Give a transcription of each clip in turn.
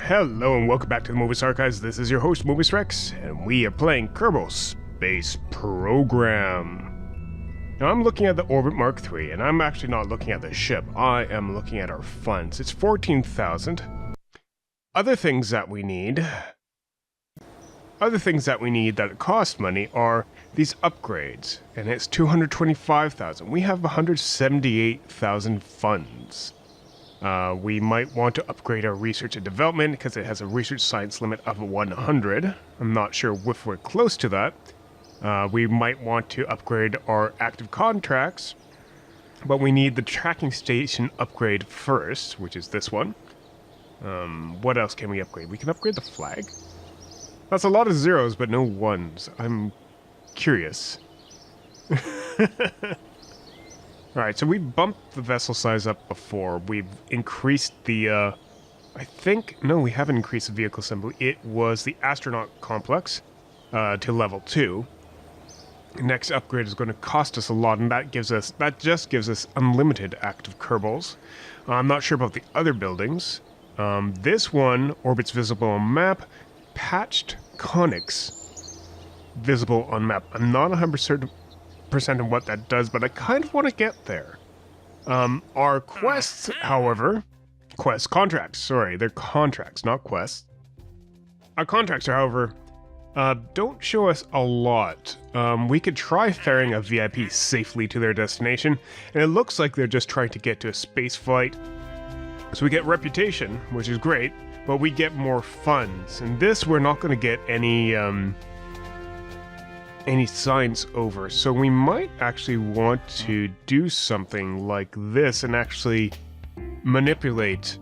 Hello and welcome back to the Mobius Archives. This is your host, Mobius Rex, and we are playing Kerbal Space Program. Now I'm looking at the Orbit Mark III, and I'm actually not looking at the ship. I am looking at our funds. It's 14,000. Other things that we need that cost money are these upgrades, and it's 225,000. We have 178,000 funds. We might want to upgrade our research and development because it has a research science limit of 100. I'm not sure if we're close to that. We might want to upgrade our active contracts, but we need the tracking station upgrade first, which is this one. What else can we upgrade? We can upgrade the flag. That's a lot of zeros, but no ones. I'm curious. Alright, so we bumped the vessel size up before. We've increased the, no, we haven't increased the vehicle assembly. It was the astronaut complex, to level 2. The next upgrade is going to cost us a lot, and that just gives us unlimited active Kerbals. I'm not sure about the other buildings. This one orbits visible on map, patched conics visible on map. I'm not 100% on what that does, but I kind of want to get there. Our quests, however, contracts, they're contracts, not quests. Our contracts, however, don't show us a lot. We could try ferrying a VIP safely to their destination, and it looks like they're just trying to get to a space flight. So we get reputation, which is great, but we get more funds. And this, we're not going to get any science over, so we might actually want to do something like this and actually manipulate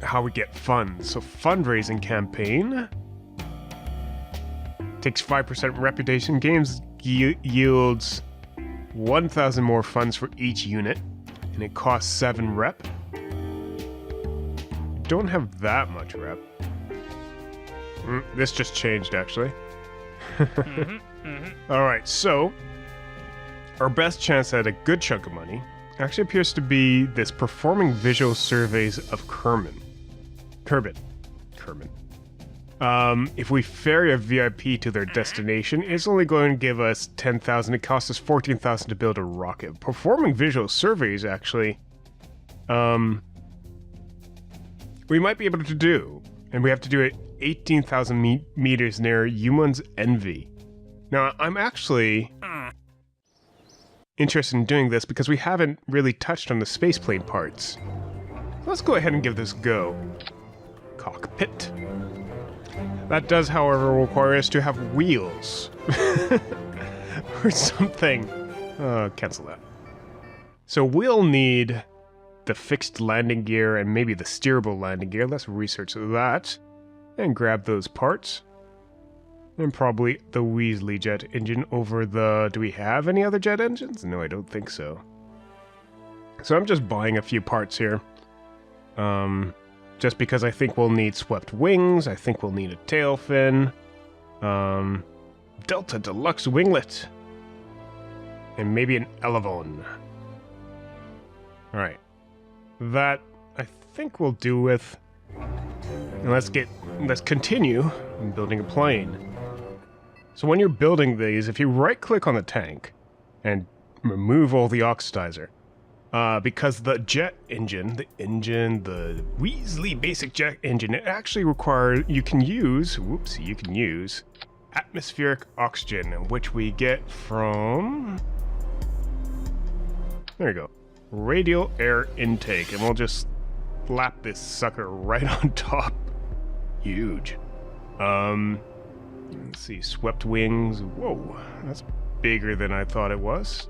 how we get funds. So fundraising campaign takes 5% reputation gains, yields 1,000 more funds for each unit, and it costs 7 rep. Don't have that much rep. This just changed, actually. Alright, so our best chance at a good chunk of money actually appears to be this performing visual surveys of Kerbin. If we ferry a VIP to their destination, it's only going to give us 10,000. It costs us 14,000 to build a rocket. Performing visual surveys, actually, we might be able to do, and we have to do it 18,000 meters near Yuman's Envy. Now, I'm actually interested in doing this because we haven't really touched on the spaceplane parts. Let's go ahead and give this a go. Cockpit. That does, however, require us to have wheels. Or something. Cancel that. So we'll need the fixed landing gear and maybe the steerable landing gear. Let's research that. And grab those parts. And probably the Weasley jet engine over the... Do we have any other jet engines? No, I don't think so. So I'm just buying a few parts here. Just because I think we'll need swept wings. I think we'll need a tail fin. Delta Deluxe winglet. And maybe an Elevon. Alright. That, I think we'll do with... And let's continue building a plane. So when you're building these, if you right-click on the tank and remove all the oxidizer, because the jet engine, the Weasley basic jet engine, it actually requires, you can use atmospheric oxygen, which we get from, there you go, radial air intake, and we'll just slap this sucker right on top. Huge. Let's see, swept wings. Whoa, that's bigger than I thought it was.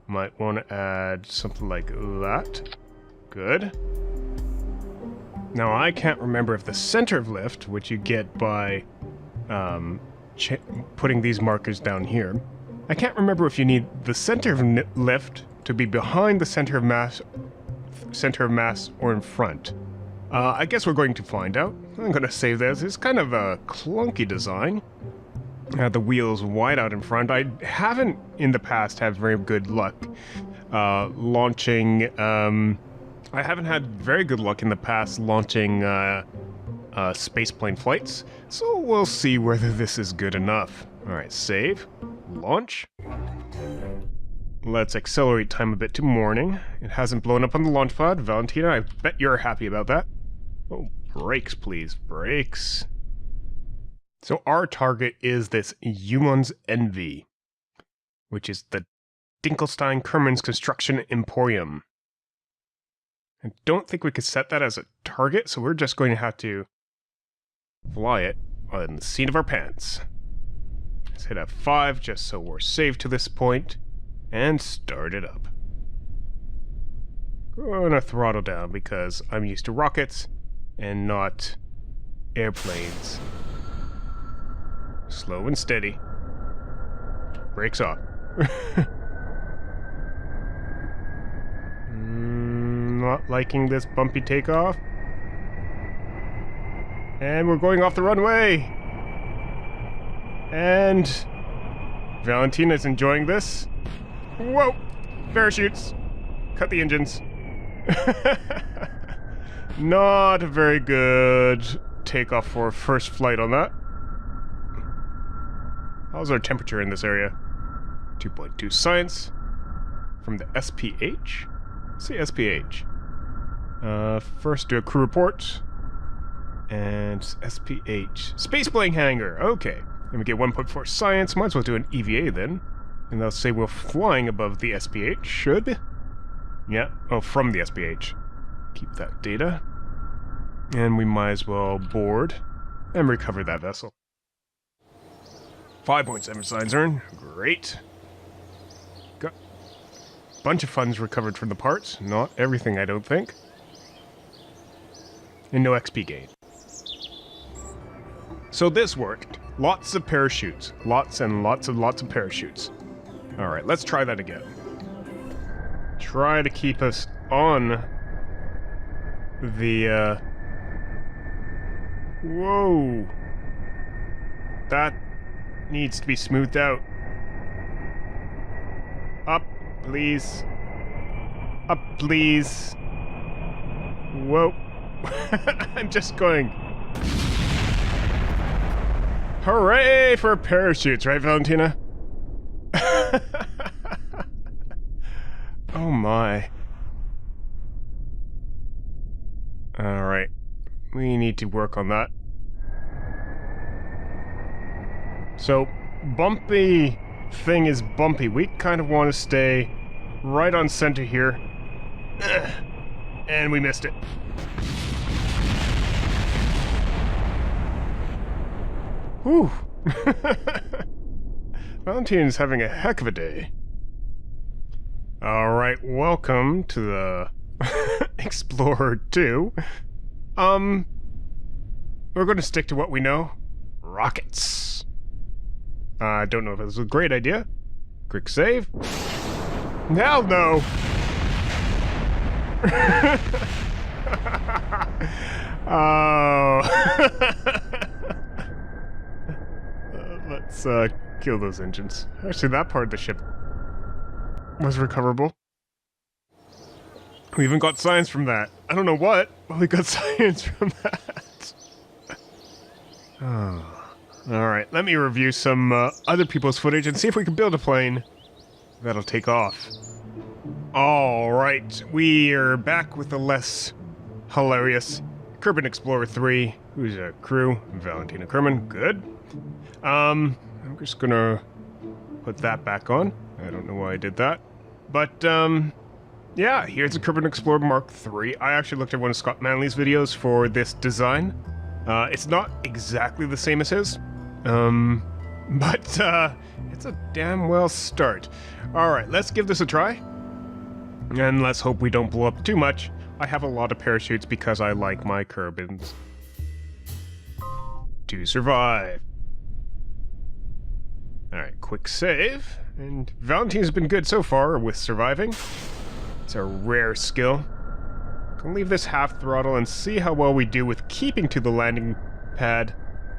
Might want to add something like that. Good. Now I can't remember if the center of lift, which you get by putting these markers down here, I can't remember if you need the center of lift to be behind the center of mass or in front. I guess we're going to find out. I'm going to save this. It's kind of a clunky design. The wheels wide out in front. I haven't in the past had very good luck launching I haven't had very good luck in the past launching spaceplane flights, so we'll see whether this is good enough. Alright, save. Launch. Let's accelerate time a bit to morning. It hasn't blown up on the launch pod. Valentina, I bet you're happy about that. Oh, brakes, please. Brakes. So our target is this Human's Envy, which is the Dinkelstein-Kerman's Construction Emporium. I don't think we could set that as a target, so we're just going to have to fly it on the seat of our pants. Let's hit F5 just so we're safe to this point, and start it up. Gonna throttle down because I'm used to rockets and not airplanes. Slow and steady. Brakes off. Not liking this bumpy takeoff. And we're going off the runway. And Valentina's enjoying this. Whoa! Parachutes! Cut the engines. Not a very good takeoff for first flight on that. How's our temperature in this area? 2.2 science. From the SPH? Let's see SPH. First do a crew report. And SPH. Spaceplane hangar! Okay. And we get 1.4 science. Might as well do an EVA then. And they'll say we're flying above the SPH. Should. Yeah. Oh, from the SPH. Keep that data. And we might as well board and recover that vessel. 5.7 science earned. Great. Got a bunch of funds recovered from the parts. Not everything, I don't think. And no XP gain. So this worked. Lots of parachutes. Lots and lots of parachutes. Alright, let's try that again. Try to keep us on the, Whoa! That needs to be smoothed out. Up, please. Up, please. Whoa. I'm just going. Hooray for parachutes, right, Valentina? Oh my. Alright. We need to work on that. So, bumpy thing is bumpy. We kind of want to stay right on center here. And we missed it. Whew. Valentina's having a heck of a day. Alright, welcome to the Explorer 2. We're going to stick to what we know. Rockets. I don't know if it was a great idea. Quick save. Hell no! Oh. Let's kill those engines. Actually, that part of the ship was recoverable. We even got science from that. I don't know what, but we got science from that. Oh. Alright, let me review some other people's footage and see if we can build a plane that'll take off. Alright, we are back with the less hilarious Kerbal Explorer 3, who's a crew, Valentina Kerman, good. I'm just gonna put that back on. I don't know why I did that. But, yeah, here's a Kerbal Explorer Mark III. I actually looked at one of Scott Manley's videos for this design. It's not exactly the same as his. But it's a damn well start. Alright, let's give this a try. And let's hope we don't blow up too much. I have a lot of parachutes because I like my Kerbals to survive. Alright, quick save. And Valentina's been good so far with surviving. It's a rare skill. Can leave this half throttle and see how well we do with keeping to the landing pad.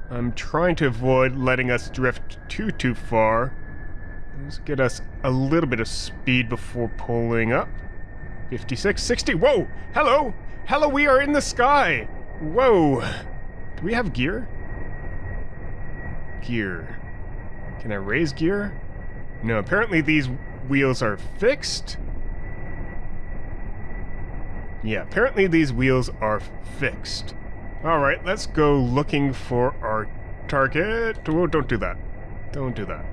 I'm trying to avoid letting us drift too far. Let's get us a little bit of speed before pulling up. 56, 60. Whoa! Hello! Hello, we are in the sky! Whoa! Do we have gear? Gear. Can I raise gear? No, apparently these wheels are fixed. Yeah, apparently these wheels are fixed. Alright, let's go looking for our target. Whoa, don't do that. Don't do that.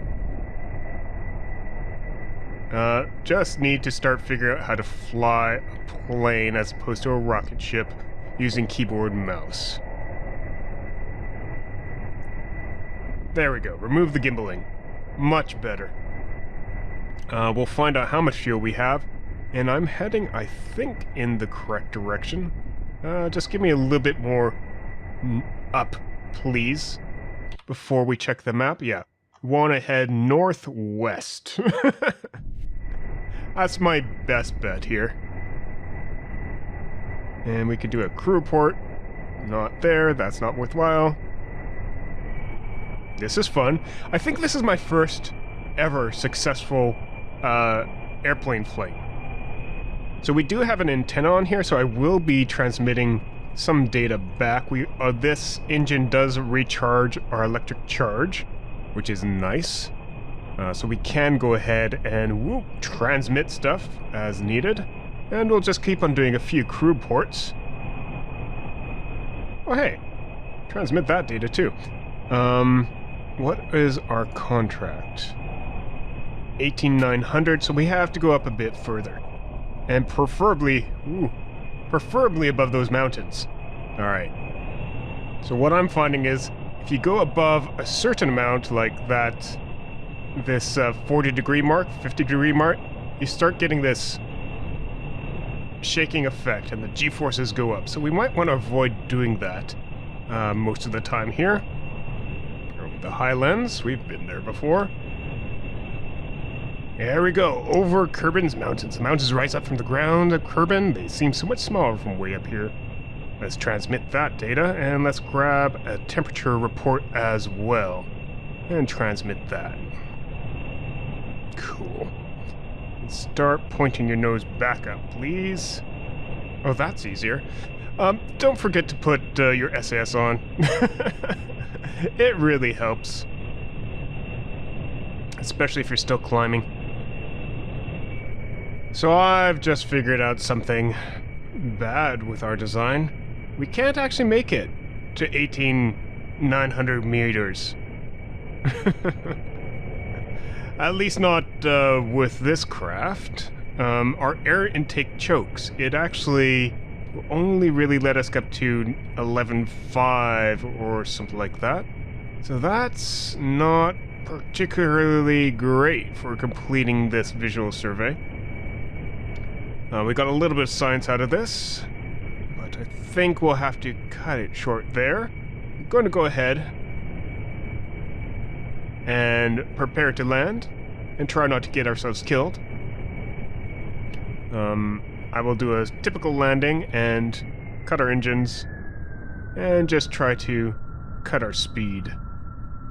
Just need to start figuring out how to fly a plane as opposed to a rocket ship using keyboard and mouse. There we go. Remove the gimbaling. Much better. We'll find out how much fuel we have, and I'm heading, I think, in the correct direction. Just give me a little bit more up, please, before we check the map. Yeah, want to head northwest. That's my best bet here. And we could do a crew report. Not there, that's not worthwhile. This is fun. I think this is my first ever successful airplane flight. So we do have an antenna on here, so I will be transmitting some data back. This engine does recharge our electric charge, which is nice. So we can go ahead and transmit stuff as needed. And we'll just keep on doing a few crew ports. Oh hey, transmit that data too. What is our contract? 18,900, so we have to go up a bit further. And preferably above those mountains. Alright. So what I'm finding is, if you go above a certain amount, like that, this 40 degree mark, 50 degree mark, you start getting this shaking effect and the G-forces go up. So we might want to avoid doing that most of the time here. Over the Highlands, we've been there before. There we go, over Kerbin's mountains. The mountains rise up from the ground of Kerbin. They seem so much smaller from way up here. Let's transmit that data, and let's grab a temperature report as well. And transmit that. Cool. And start pointing your nose back up, please. Oh, that's easier. Don't forget to put your SAS on. It really helps. Especially if you're still climbing. So I've just figured out something bad with our design. We can't actually make it to 18,900 meters. At least not with this craft. Our air intake chokes. It actually will only really let us get up to 11.5 or something like that. So that's not particularly great for completing this visual survey. We got a little bit of science out of this, but I think we'll have to cut it short there. I'm going to go ahead and prepare to land and try not to get ourselves killed. I will do a typical landing and cut our engines and just try to cut our speed.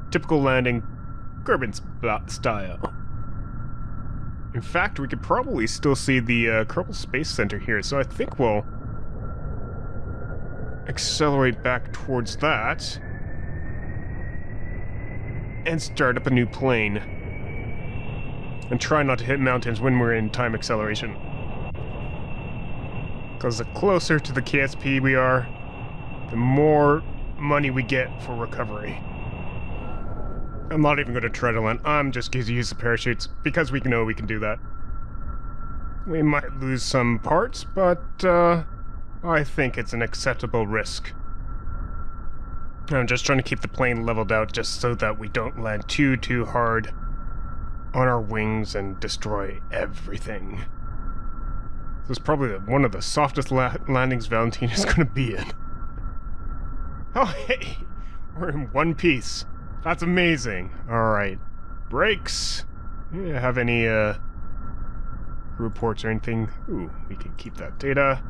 Typical landing, Kerbin style. In fact, we could probably still see the Kerbal Space Center here, so I think we'll accelerate back towards that and start up a new plane. And try not to hit mountains when we're in time acceleration. Because the closer to the KSP we are, the more money we get for recovery. I'm not even going to try to land. I'm just going to use the parachutes, because we know we can do that. We might lose some parts, but I think it's an acceptable risk. I'm just trying to keep the plane leveled out just so that we don't land too hard on our wings and destroy everything. This is probably one of the softest landings Valentina's going to be in. Oh hey, we're in one piece. That's amazing. Alright. Brakes. Do you have any reports or anything? Ooh, we can keep that data.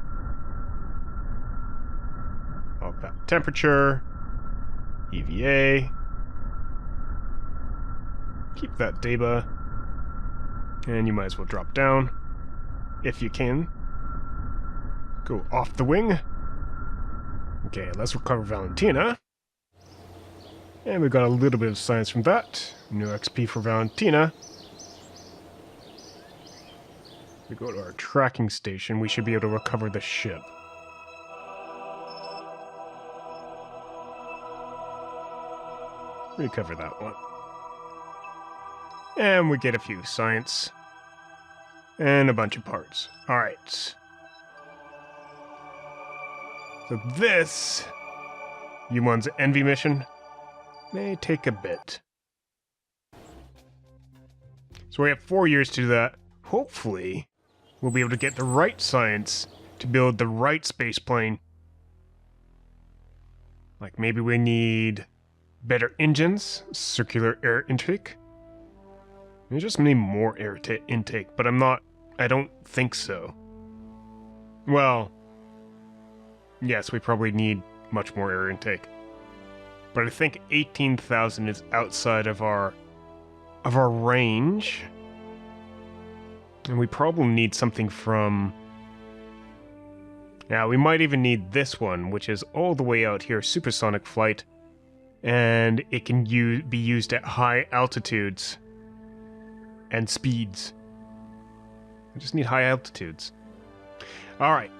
All that temperature. EVA. Keep that data. And you might as well drop down. If you can. Go off the wing. Okay, let's recover Valentina. And we got a little bit of science from that. New XP for Valentina. We go to our tracking station, we should be able to recover the ship. Recover that one. And we get a few science. And a bunch of parts. Alright. So this, Yumon's Envy mission, may take a bit. So we have 4 years to do that. Hopefully, we'll be able to get the right science to build the right space plane. Like maybe we need better engines, circular air intake. We just need more air intake, but I don't think so. Well, yes, we probably need much more air intake. But I think 18,000 is outside of our range. And we probably need something from... Yeah, we might even need this one, which is all the way out here, supersonic flight. And it can be used at high altitudes and speeds. I just need high altitudes. Alright,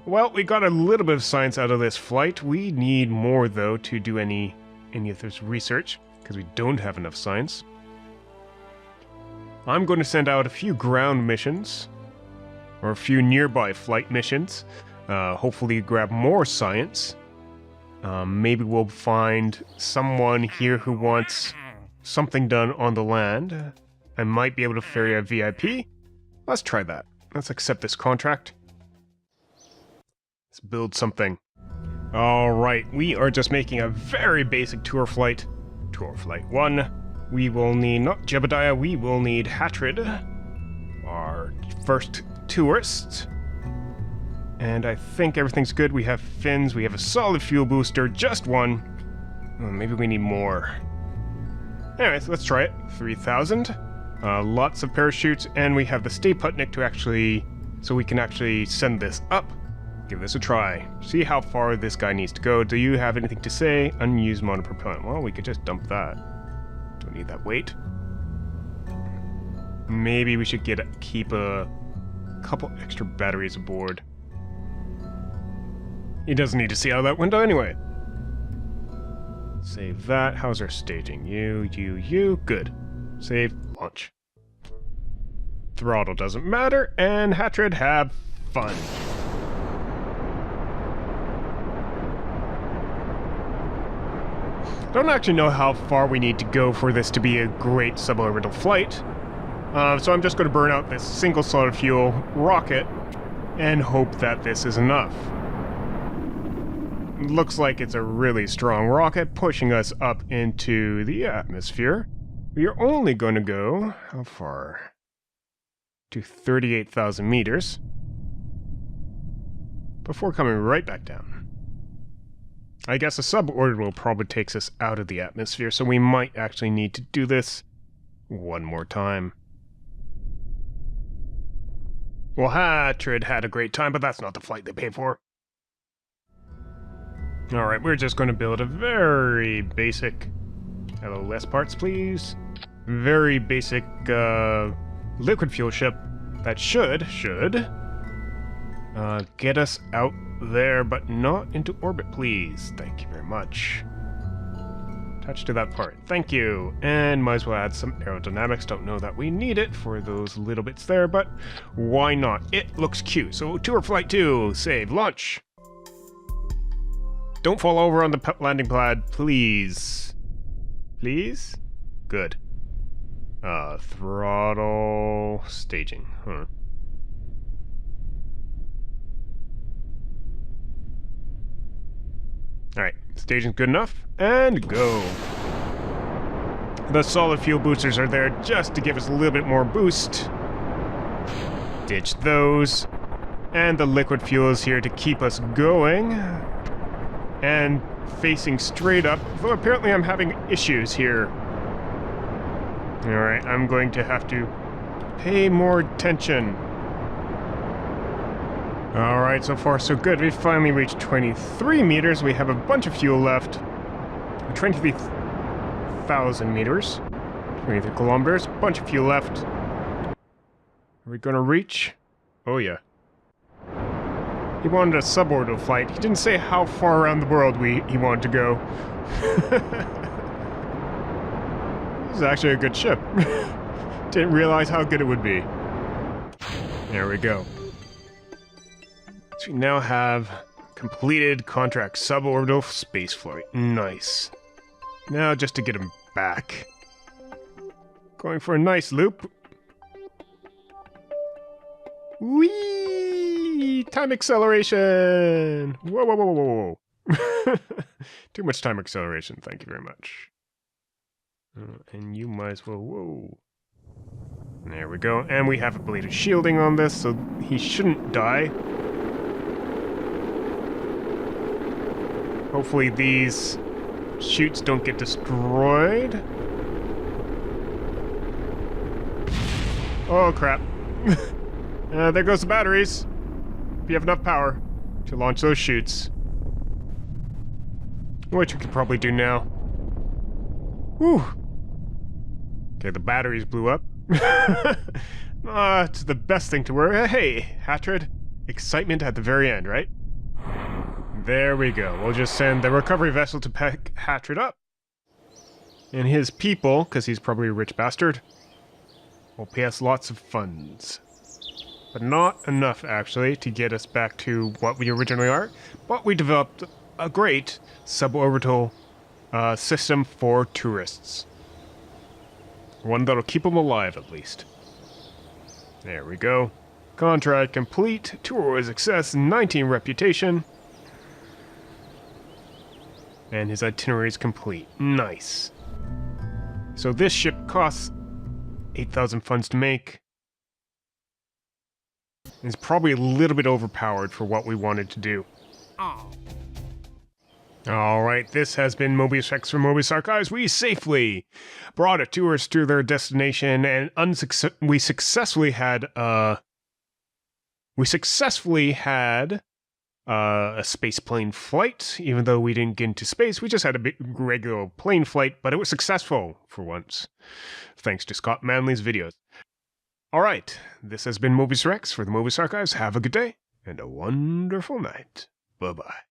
well, we got a little bit of science out of this flight. We need more, though, to do any of this research, because we don't have enough science. I'm going to send out a few ground missions, or a few nearby flight missions. Hopefully grab more science. Maybe we'll find someone here who wants something done on the land. I might be able to ferry a VIP. Let's try that. Let's accept this contract. Let's build something. Alright, we are just making a very basic tour flight. Tour flight 1. We will need, not Jebediah, we will need Hatred, our first tourist. And I think everything's good. We have fins, we have a solid fuel booster, just one. Maybe we need more. Anyways, let's try it. 3,000. Lots of parachutes, and we have the Stay Putnik to actually... so we can actually send this up. Give this a try. See how far this guy needs to go. Do you have anything to say? Unused monopropellant. Well, we could just dump that. Don't need that weight. Maybe we should keep a couple extra batteries aboard. He doesn't need to see out of that window anyway. Save that. How's our staging? You. Good. Save. Launch. Throttle doesn't matter. And Hatred, have fun. I don't actually know how far we need to go for this to be a great suborbital flight. So I'm just going to burn out this single solid fuel rocket and hope that this is enough. Looks like it's a really strong rocket pushing us up into the atmosphere. We are only going to go, how far? To 38,000 meters before coming right back down. I guess a suborbital probably takes us out of the atmosphere, so we might actually need to do this one more time. Well, Hatred had a great time, but that's not the flight they pay for. Alright, we're just going to build a very basic... Hello, less parts, please. Very basic, liquid fuel ship that should get us out there, but not into orbit, please. Thank you very much. Attach to that part. Thank you. And might as well add some aerodynamics. Don't know that we need it for those little bits there, but why not? It looks cute. So tour flight 2, save, launch. Don't fall over on the landing pad, please. Please? Good. Throttle... staging, huh. Alright, staging's good enough, and go. The solid fuel boosters are there just to give us a little bit more boost. Ditch those. And the liquid fuel is here to keep us going. And facing straight up, though apparently I'm having issues here. Alright, I'm going to have to pay more attention. Alright, so far so good. We've finally reached 23 meters. We have a bunch of fuel left. 23,000 meters. 23 kilometers. Bunch of fuel left. Are we gonna reach? Oh yeah. He wanted a suborbital flight. He didn't say how far around the world he wanted to go. This is actually a good ship. Didn't realize how good it would be. There we go. So we now have completed contract suborbital spaceflight. Nice. Now just to get him back. Going for a nice loop. Whee! Time acceleration! Whoa, whoa, whoa, whoa, whoa. Too much time acceleration, thank you very much. And you might as well, whoa. There we go, and we have ablative shielding on this, so he shouldn't die. Hopefully these chutes don't get destroyed. Oh crap. There goes the batteries. If you have enough power to launch those chutes. Which we could probably do now. Whew. Okay, the batteries blew up. It's the best thing to worry. Hey, Hatred. Excitement at the very end, right? There we go. We'll just send the recovery vessel to pick Hatred up. And his people, because he's probably a rich bastard, will pay us lots of funds. But not enough, actually, to get us back to what we originally are. But we developed a great suborbital system for tourists. One that'll keep them alive, at least. There we go. Contract complete. Tour was success. 19 reputation. And his itinerary is complete. Nice. So this ship costs 8,000 funds to make. It's probably a little bit overpowered for what we wanted to do. Oh. Alright, this has been Mobius Rex from Mobius Archives. We safely brought a tourist to their destination, and we successfully had a spaceplane flight. Even though we didn't get into space, we just had a big regular plane flight, but it was successful for once, thanks to Scott Manley's videos. Alright, this has been Mobius Rex for the Mobius Archives. Have a good day, and a wonderful night. Bye-bye.